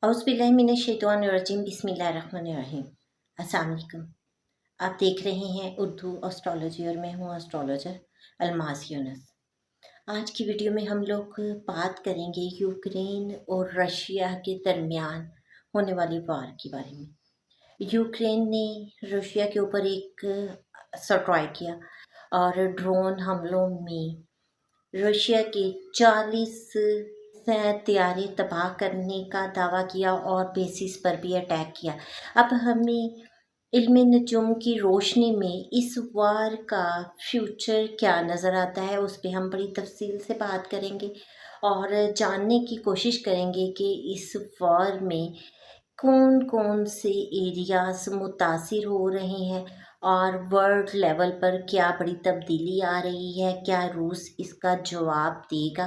औज़ुबिल्लाहिमिनश्शैतानिर्रजीम बिस्मिल्लाहिर्रहमानिर्रहीम। अस्सलाम वालेकुम। आप देख रहे हैं उर्दू एस्ट्रोलॉजी और मैं हूँ एस्ट्रोलॉजर अलमास यूनुस। आज की वीडियो में हम लोग बात करेंगे यूक्रेन और रशिया के दरमियान होने वाली वार के बारे में। यूक्रेन ने रशिया के ऊपर एक स्ट्राइक किया और ड्रोन हमलों में रशिया के 40 तैयारी तबाह करने का दावा किया और बेसिस पर भी अटैक किया। अब हमें इल्म नजूम की रोशनी में इस वार का फ्यूचर क्या नज़र आता है, उस पे हम बड़ी तफसील से बात करेंगे और जानने की कोशिश करेंगे कि इस वार में कौन कौन से एरियाज मुतासिर हो रहे हैं और वर्ल्ड लेवल पर क्या बड़ी तब्दीली आ रही है। क्या रूस इसका जवाब देगा?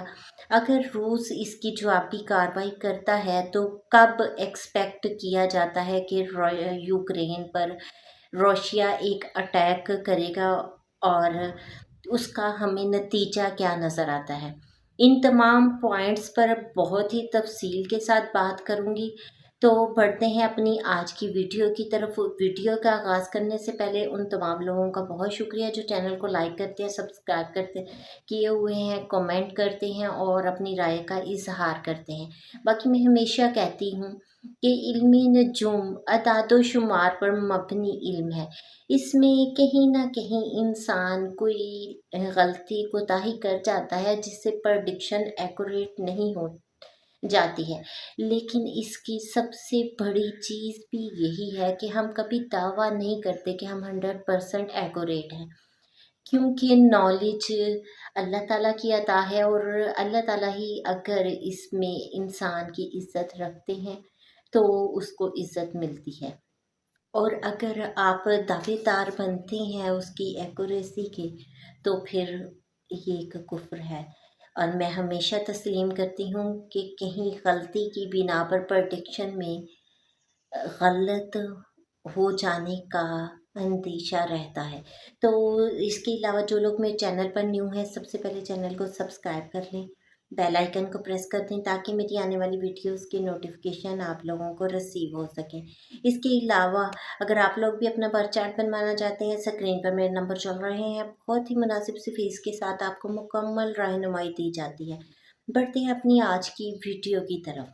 अगर रूस इसकी जवाबी कार्रवाई करता है तो कब एक्सपेक्ट किया जाता है कि यूक्रेन पर रशिया एक अटैक करेगा और उसका हमें नतीजा क्या नज़र आता है? इन तमाम पॉइंट्स पर बहुत ही तफसील के साथ बात करूँगी। तो बढ़ते हैं अपनी आज की वीडियो की तरफ। वीडियो का आगाज़ करने से पहले उन तमाम लोगों का बहुत शुक्रिया जो चैनल को लाइक करते हैं, सब्सक्राइब करते किए हुए हैं, कमेंट करते हैं और अपनी राय का इजहार करते हैं। बाकी मैं हमेशा कहती हूँ कि इल्मी नजूम अदाद शुमार पर मबनी इल्म है। इसमें कहीं ना कहीं इंसान कोई गलती कोताही कर जाता है जिससे प्रडिक्शन एक्यूरेट नहीं हो जाती है, लेकिन इसकी सबसे बड़ी चीज़ भी यही है कि हम कभी दावा नहीं करते कि हम 100% एक्यूरेट हैं, क्योंकि नॉलेज अल्लाह ताला की अता है और अल्लाह ताला ही अगर इसमें इंसान की इज़्ज़त रखते हैं तो उसको इज़्ज़त मिलती है। और अगर आप दावेदार बनते हैं उसकी एक्यूरेसी के तो फिर ये एक कुफ्र है। और मैं हमेशा तस्लीम करती हूँ कि कहीं गलती की बिना पर प्रेडिक्शन में गलत हो जाने का अंदेशा रहता है। तो इसके अलावा जो लोग मेरे चैनल पर न्यू हैं, सबसे पहले चैनल को सब्सक्राइब कर लें, बेल आइकन को प्रेस कर दें ताकि मेरी आने वाली वीडियोस की नोटिफिकेशन आप लोगों को रिसीव हो सके। इसके अलावा अगर आप लोग भी अपना बार चार्ट बनवाना चाहते हैं, स्क्रीन पर मेरे नंबर चल रहे हैं, बहुत ही मुनासिब सी फीस के साथ आपको मुकम्मल रहनुमाई दी जाती है। बढ़ते हैं अपनी आज की वीडियो की तरफ।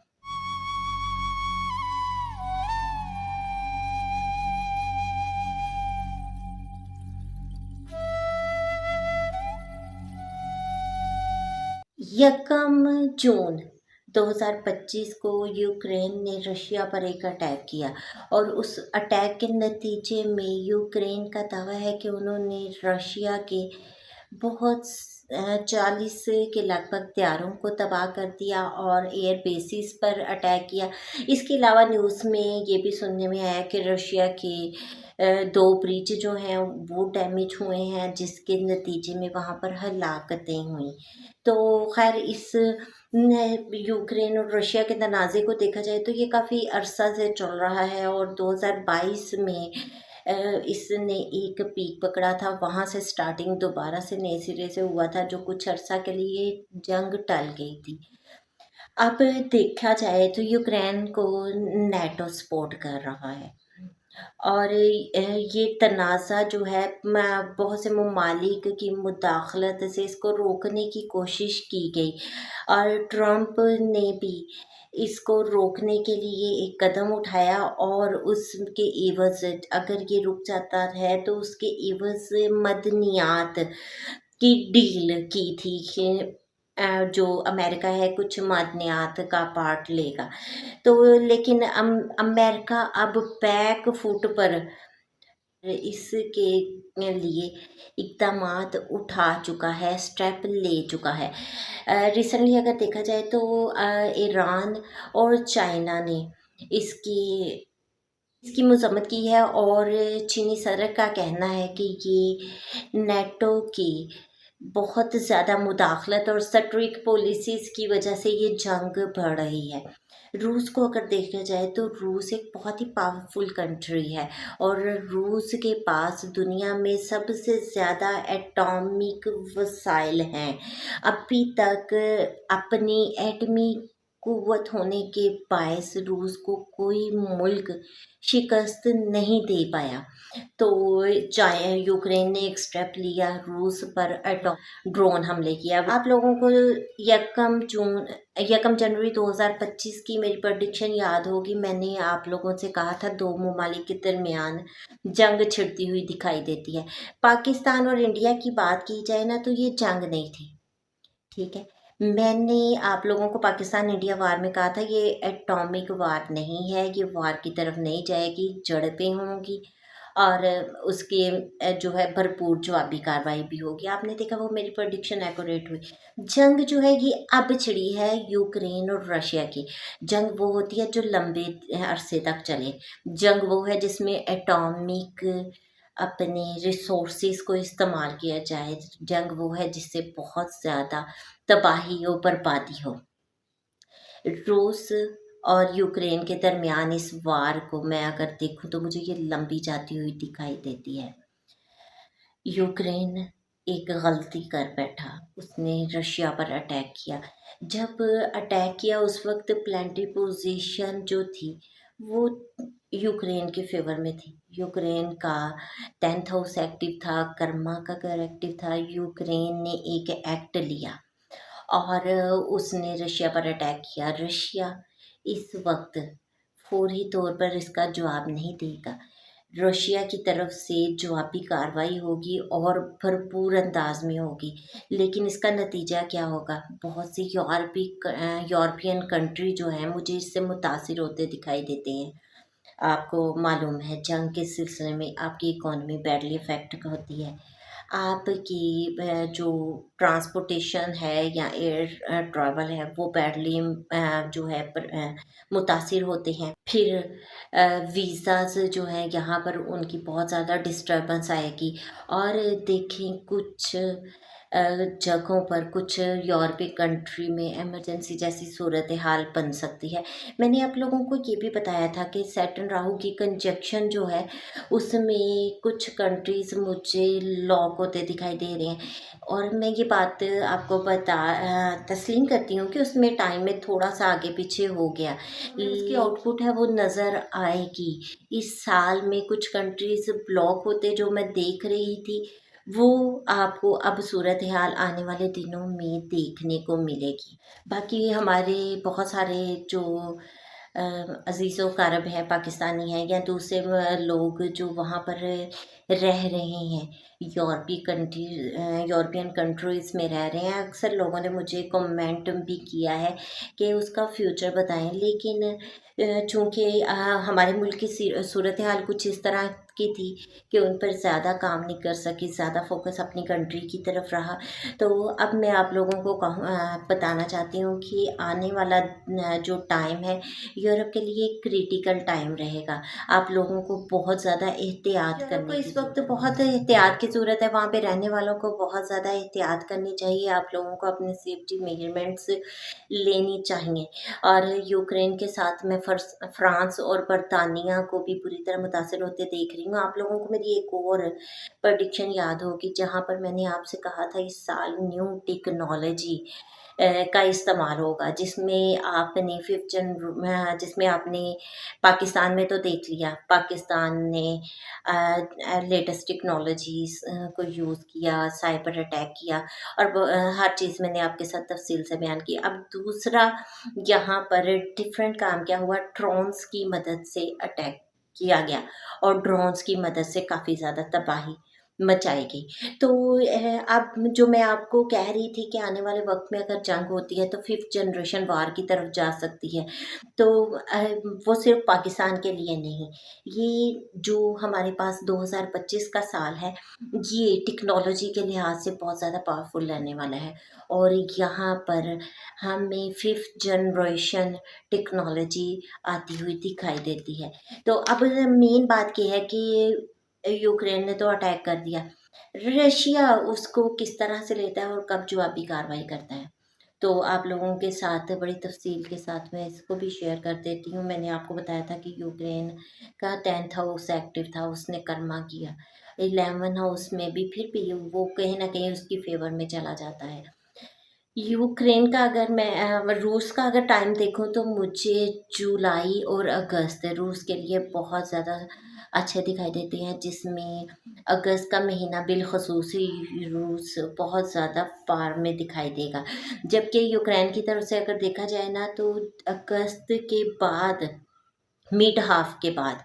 यकम जून 2025 को यूक्रेन ने रशिया पर एक अटैक किया और उस अटैक के नतीजे में यूक्रेन का दावा है कि उन्होंने रशिया के बहुत 40 के लगभग त्यारों को तबाह कर दिया और एयर बेसिस पर अटैक किया। इसके अलावा न्यूज़ में ये भी सुनने में आया कि रशिया के 2 ब्रिज जो हैं वो डैमेज हुए हैं, जिसके नतीजे में वहाँ पर हलाकतें हुई। तो खैर इस यूक्रेन और रशिया के तनाज़े को देखा जाए तो ये काफ़ी अरसा से चल रहा है और 2022 में इसने एक पीक पकड़ा था। वहाँ से स्टार्टिंग दोबारा से नए सिरे से हुआ था, जो कुछ अरसा के लिए जंग टल गई थी। अब देखा जाए तो यूक्रेन को नेटो सपोर्ट कर रहा है और ये तनाज़ा जो है बहुत से ममालिक की मुदाखलत से इसको रोकने की कोशिश की गई और ट्रंप ने भी इसको रोकने के लिए एक कदम उठाया और उसके एवज़ अगर ये रुक जाता है तो उसके एवज़ मदनियात की डील की थी कि जो अमेरिका है कुछ मादनियात का पार्ट लेगा। तो लेकिन अमेरिका अब बैक फुट पर इसके लिए इक़दामात उठा चुका है, स्टेप ले चुका है। रिसेंटली अगर देखा जाए तो ईरान और चाइना ने इसकी मज़म्मत की है और चीनी सदर का कहना है कि ये नेटो की बहुत ज़्यादा मुदाखलत और स्ट्रिक्ट पॉलिसीज़ की वजह से ये जंग बढ़ रही है। रूस को अगर देखा जाए तो रूस एक बहुत ही पावरफुल कंट्री है और रूस के पास दुनिया में सबसे ज़्यादा एटॉमिक वसाइल हैं। अभी तक अपनी एटमी क़ुव्वत होने के बायस रूस को कोई मुल्क शिकस्त नहीं दे पाया। तो चाहे यूक्रेन ने एक स्टेप लिया, रूस पर ड्रोन हमले किया। आप लोगों को यकम जनवरी 2025 की मेरी प्रेडिक्शन याद होगी। मैंने आप लोगों से कहा था दो ममालिक के दरमियान जंग छिड़ती हुई दिखाई देती है। पाकिस्तान और इंडिया की बात की जाए ना तो ये जंग नहीं थी, ठीक है। मैंने आप लोगों को पाकिस्तान इंडिया वार में कहा था ये एटॉमिक वार नहीं है, ये वार की तरफ नहीं जाएगी, झड़पें होंगी और उसके जो है भरपूर जवाबी कार्रवाई भी होगी। आपने देखा वो मेरी प्रेडिक्शन एक्यूरेट हुई। जंग जो है ये अब छिड़ी है यूक्रेन और रशिया की। जंग वो होती है जो लंबे अरसे तक चले। जंग वो है जिसमें एटॉमिक अपने रिसोर्सेज को इस्तेमाल किया जाए। जंग वो है जिससे बहुत ज़्यादा तबाही और बर्बादी हो। रूस और यूक्रेन के दरमियान इस वार को मैं अगर देखूं तो मुझे ये लंबी जाती हुई दिखाई देती है। यूक्रेन एक गलती कर बैठा, उसने रशिया पर अटैक किया। जब अटैक किया उस वक्त प्लेंटी पोजीशन जो थी वो यूक्रेन के फेवर में थी। यूक्रेन का 10th हाउस एक्टिव था, कर्मा का घर एक्टिव था। यूक्रेन ने एक एक्ट लिया और उसने रशिया पर अटैक किया। रशिया इस वक्त फौरी तौर पर इसका जवाब नहीं देगा। रशिया की तरफ से जवाबी कार्रवाई होगी और भरपूर अंदाज में होगी, लेकिन इसका नतीजा क्या होगा? बहुत सी यूरोपियन कंट्री जो हैं मुझे इससे मुतासिर होते दिखाई देते हैं। आपको मालूम है जंग के सिलसिले में आपकी इकॉनमी बैडली अफेक्ट होती है। आपकी जो ट्रांसपोर्टेशन है या एयर ट्रैवल है वो बैडली जो है मुतासिर होते हैं। फिर वीज़ाज जो है यहाँ पर उनकी बहुत ज़्यादा डिस्टर्बेंस आएगी। और देखें कुछ जगहों पर कुछ यूरोपीय कंट्री में इमरजेंसी जैसी सूरत हाल बन सकती है। मैंने आप लोगों को ये भी बताया था कि सैटर्न राहु की कंजक्शन जो है उसमें कुछ कंट्रीज़ मुझे लॉक होते दिखाई दे रहे हैं और मैं ये बात आपको तस्लीम करती हूँ कि उसमें टाइम में थोड़ा सा आगे पीछे हो गया। उसकी आउटपुट है वो नज़र आएगी। इस साल में कुछ कंट्रीज़ ब्लॉक होते जो मैं देख रही थी वो आपको अब सूरत हाल आने वाले दिनों में देखने को मिलेगी। बाकी हमारे बहुत सारे जो अज़ीज़ो कारब हैं, पाकिस्तानी हैं या दूसरे लोग जो वहाँ पर रह रहे हैं, यूरोपियन कंट्रीज़ में रह रहे हैं। अक्सर लोगों ने मुझे कमेंट भी किया है कि उसका फ्यूचर बताएं, लेकिन चूँकि हमारे मुल्क की सूरत हाल कुछ इस तरह की थी कि उन पर ज़्यादा काम नहीं कर सकी, ज़्यादा फोकस अपनी कंट्री की तरफ रहा। तो अब मैं आप लोगों को बताना चाहती हूँ कि आने वाला जो टाइम है यूरोप के लिए क्रिटिकल टाइम रहेगा। आप लोगों को बहुत ज़्यादा एहतियात करने की इस वक्त बहुत एहतियात की ज़रूरत है। वहाँ पे रहने वालों को बहुत ज़्यादा एहतियात करनी चाहिए। आप लोगों को अपने सेफ्टी मेजरमेंट्स लेनी चाहिए। और यूक्रेन के साथ मैं फ्रांस और बरतानिया को भी बुरी तरह मुतासर होते देख रही हूँ। आप लोगों को मेरी एक और प्रेडिक्शन याद होगी जहाँ पर मैंने आपसे कहा था इस साल न्यू टेक्नोलॉजी का इस्तेमाल होगा, जिसमें आपने पाकिस्तान में तो देख लिया, पाकिस्तान ने लेटेस्ट टेक्नोलॉजीज़ को यूज़ किया, साइबर अटैक किया और हर चीज़ मैंने आपके साथ तफसील से बयान की। अब दूसरा यहाँ पर डिफरेंट काम क्या हुआ, ड्रोन्स की मदद से अटैक किया गया और ड्रोन्स की मदद से काफ़ी ज़्यादा तबाही मचाई गई। तो अब जो मैं आपको कह रही थी कि आने वाले वक्त में अगर जंग होती है तो 5th जनरेशन वार की तरफ जा सकती है। तो वो सिर्फ पाकिस्तान के लिए नहीं, ये जो हमारे पास 2025 का साल है ये टेक्नोलॉजी के लिहाज से बहुत ज़्यादा पावरफुल रहने वाला है और यहाँ पर हमें 5th जनरेशन टेक्नोलॉजी आती हुई दिखाई देती है। तो अब मेन बात ये है कि यूक्रेन ने तो अटैक कर दिया, रशिया उसको किस तरह से लेता है और कब जवाबी कार्रवाई करता है। तो आप लोगों के साथ बड़ी तफसील के साथ मैं इसको भी शेयर कर देती हूँ। मैंने आपको बताया था कि यूक्रेन का 10th हाउस एक्टिव था, उसने कर्मा किया। 11 हाउस में भी फिर भी वो कहीं ना कहीं उसकी फेवर में चला जाता है। यूक्रेन का अगर मैं रूस का अगर टाइम देखूँ तो मुझे जुलाई और अगस्त रूस के लिए बहुत ज़्यादा अच्छे दिखाई देते हैं, जिसमें अगस्त का महीना बिलखसूस ही रूस बहुत ज़्यादा पार में दिखाई देगा। जबकि यूक्रेन की तरफ से अगर देखा जाए ना तो अगस्त के बाद मिड हाफ के बाद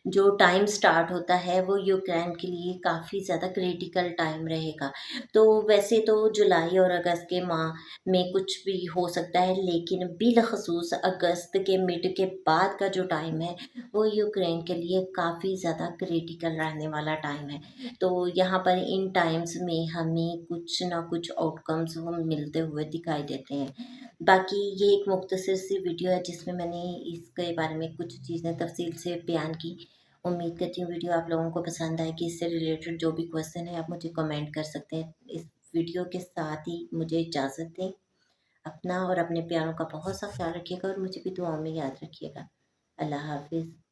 जो टाइम स्टार्ट होता है वो यूक्रेन के लिए काफ़ी ज़्यादा क्रिटिकल टाइम रहेगा। तो वैसे तो जुलाई और अगस्त के माह में कुछ भी हो सकता है, लेकिन बिलखसूस अगस्त के मिड के बाद का जो टाइम है वो यूक्रेन के लिए काफ़ी ज़्यादा क्रिटिकल रहने वाला टाइम है। तो यहाँ पर इन टाइम्स में हमें कुछ ना कुछ आउटकम्स वो मिलते हुए दिखाई देते हैं। बाकी ये एक मुख्तसर सी वीडियो है जिसमें मैंने इसके बारे में कुछ चीज़ें तफ़सील से बयान की। उम्मीद करती हूँ वीडियो आप लोगों को पसंद आएगी। इससे रिलेटेड जो भी क्वेश्चन है आप मुझे कमेंट कर सकते हैं। इस वीडियो के साथ ही मुझे इजाज़त दें। अपना और अपने प्यारों का बहुत सा ख्याल रखिएगा और मुझे भी दुआओं में याद रखिएगा। अल्लाह हाफ़िज़।